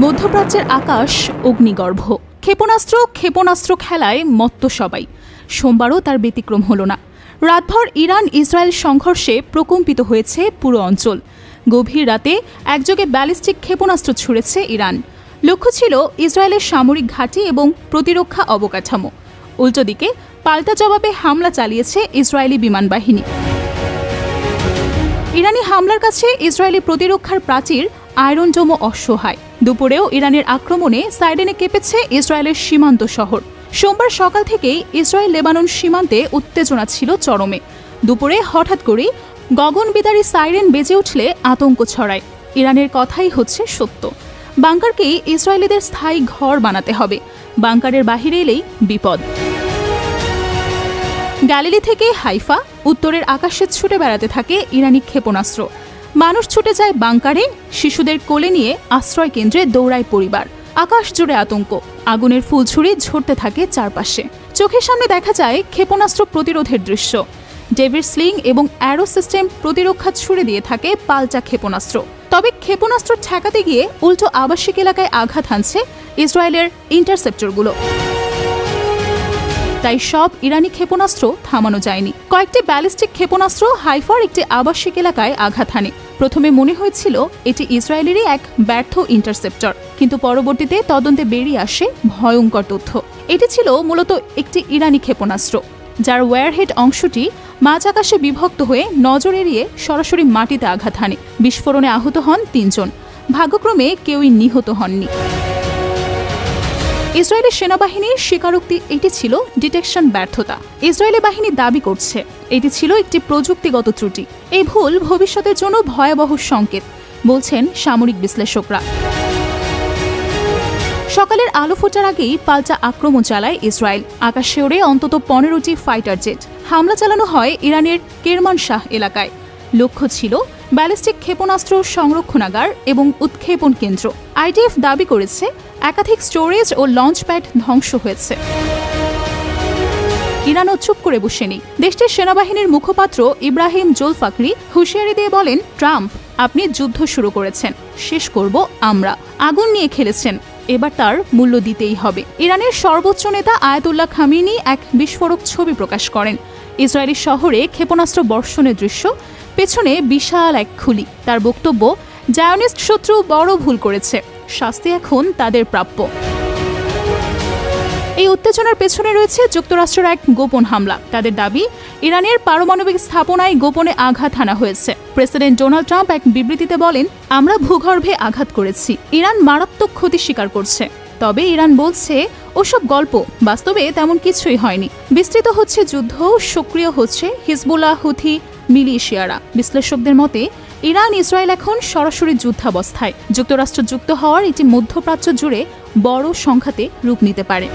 মধ্যপ্রাচ্যের আকাশ অগ্নিগর্ভ। ক্ষেপণাস্ত্র খেলায় মত্ত সবাই। সোমবারও তার ব্যতিক্রম হল না। রাতভর ইরান ইসরায়েল সংঘর্ষে প্রকম্পিত হয়েছে পুরো অঞ্চল। গভীর রাতে একযোগে ব্যালিস্টিক ক্ষেপণাস্ত্র ছুড়েছে ইরান। লক্ষ্য ছিল ইসরায়েলের সামরিক ঘাঁটি এবং প্রতিরক্ষা অবকাঠামো। উল্টো দিকে পাল্টা জবাবে হামলা চালিয়েছে ইসরায়েলি বিমান বাহিনী। ইরানি হামলার কাছে ইসরায়েলি প্রতিরক্ষার প্রাচীর আয়রন ডোম অসহায়। দুপুরেও ইরানের আক্রমণে সাইডেনে কেঁপেছে ইসরায়েলের সীমান্ত শহর। সোমবার সকাল থেকেই ইসরায়েল লেবানন সীমান্তে উত্তেজনা ছিল চরমে। দুপুরে হঠাৎ করেই গগনবিদারী সাইরেন বেজে উঠলে আতঙ্ক ছড়ায়। ইরানের কথাই হচ্ছে সত্য। বাংকারকেই ইসরায়েলিদের স্থায়ী ঘর বানাতে হবে। বাংকারের বাহিরে এলেই বিপদ। গ্যালিলি থেকে হাইফা, উত্তরের আকাশে ছুটে বেড়াতে থাকে ইরানি ক্ষেপণাস্ত্র। মানুষ ছুটে যায় বাংকারে, শিশুদের কোলে নিয়ে আশ্রয় কেন্দ্রে দৌড়ায় পরিবার। আকাশ জুড়ে আতঙ্ক, আগুনের ফুলঝুরি ঝরতে থাকে চারপাশে। চোখের সামনে দেখা যায় ক্ষেপণাস্ত্র প্রতিরোধের দৃশ্য। ডেভিড স্লিং এবং অ্যারো সিস্টেম প্রতিরক্ষা ছুড়ে দিয়ে থাকে পাল্টা ক্ষেপণাস্ত্র। তবে ক্ষেপণাস্ত্র ঠেকাতে গিয়ে উল্টো আবাসিক এলাকায় আঘাত হানছে ইসরায়েলের ইন্টারসেপ্টরগুলো। তাই সব ইরানি ক্ষেপণাস্ত্র থামানো যায়নি। কয়েকটি ব্যালিস্টিক ক্ষেপণাস্ত্র হাইফার একটি আবাসিক এলাকায় আঘাত হানে। প্রথমে মনে হয়েছিল এটি ইসরায়েলেরই এক ব্যর্থ ইন্টারসেপ্টর, কিন্তু পরবর্তীতে তদন্তে বেরিয়ে আসে ভয়ঙ্কর তথ্য। এটি ছিল মূলত একটি ইরানি ক্ষেপণাস্ত্র, যার ওয়্যারহেড অংশটি মাঝ আকাশে বিভক্ত হয়ে নজর এড়িয়ে সরাসরি মাটিতে আঘাত হানে। বিস্ফোরণে আহত হন ৩ জন। ভাগ্যক্রমে কেউই নিহত হননি। ইসরায়েলি সেনাবাহিনীর স্বীকারোক্তি এটি ছিল ডিটেকশন ব্যর্থতা। ইসরায়েলি বাহিনী দাবি করছে এটি ছিল একটি প্রযুক্তিগত ত্রুটি। এই ভুল ভবিষ্যতের জন্য ভয়াবহ সংকেত, বলছেন সামরিক বিশ্লেষকরা। সকালের আলো ফোটার আগেই পাল্টা আক্রমণ চালায় ইসরায়েল। আকাশে ওড়ে অন্তত 15টি ফাইটার জেট। হামলা চালানো হয় ইরানের কেরমানশাহ এলাকায়। লক্ষ্য ছিল ব্যালিস্টিক ক্ষেপণাস্ত্র সংরক্ষণাগার এবং উৎক্ষেপণ কেন্দ্র। আইডিএফ দাবি করেছে একাধিক স্টোরেজ ও লঞ্চ প্যাড ধ্বংস হয়েছে। ইরানও চুপ করে বসে নেই। দেশটির সেনাবাহিনীর মুখপাত্র ইব্রাহিম জোলফাকরি হুঁশিয়ারি দিয়ে বলেন, ট্রাম্প, আপনি যুদ্ধ শুরু করেছেন, শেষ করব আমরা। আগুন নিয়ে খেলেছেন, এবার তার মূল্য দিতেই হবে। ইরানের সর্বোচ্চ নেতা আয়াতুল্লাহ খামেনি এক বিস্ফোরক ছবি প্রকাশ করেন। ইসরায়েলি শহরে ক্ষেপণাস্ত্র বর্ষণের দৃশ্য, পেছনে বিশাল এক খুলি। তার বক্তব্য, জায়নিস্ট শত্রু বড় ভুল করেছে, শাস্তি এখন তাদের প্রাপ্য। এই উত্তেজনার পেছনে রয়েছে যুক্তরাষ্ট্রের এক গোপন হামলা। তাদের দাবি, ইরানের পারমাণবিক স্থাপনায় গোপনে আঘাত হানা হয়েছে। প্রেসিডেন্ট ডোনাল্ড ট্রাম্প এক বিবৃতিতে বলেন, আমরা ভূগর্ভে আঘাত করেছি। ইরান মারাত্মক ক্ষতি স্বীকার করছে। তবে ইরান বলছে ওসব গল্প, বাস্তবে তেমন কিছুই হয়নি। বিস্তৃত হচ্ছে যুদ্ধ, সক্রিয় হচ্ছে হিজবুল্লাহ, হুথি মিলিশিয়ারা। বিশ্লেষকদের মতে ইরান ইসরায়েল এখন সরাসরি যুদ্ধাবস্থায়। যুক্তরাষ্ট্র যুক্ত হওয়ার এটি মধ্যপ্রাচ্য জুড়ে বড় সংঘাতে রূপ নিতে পারে।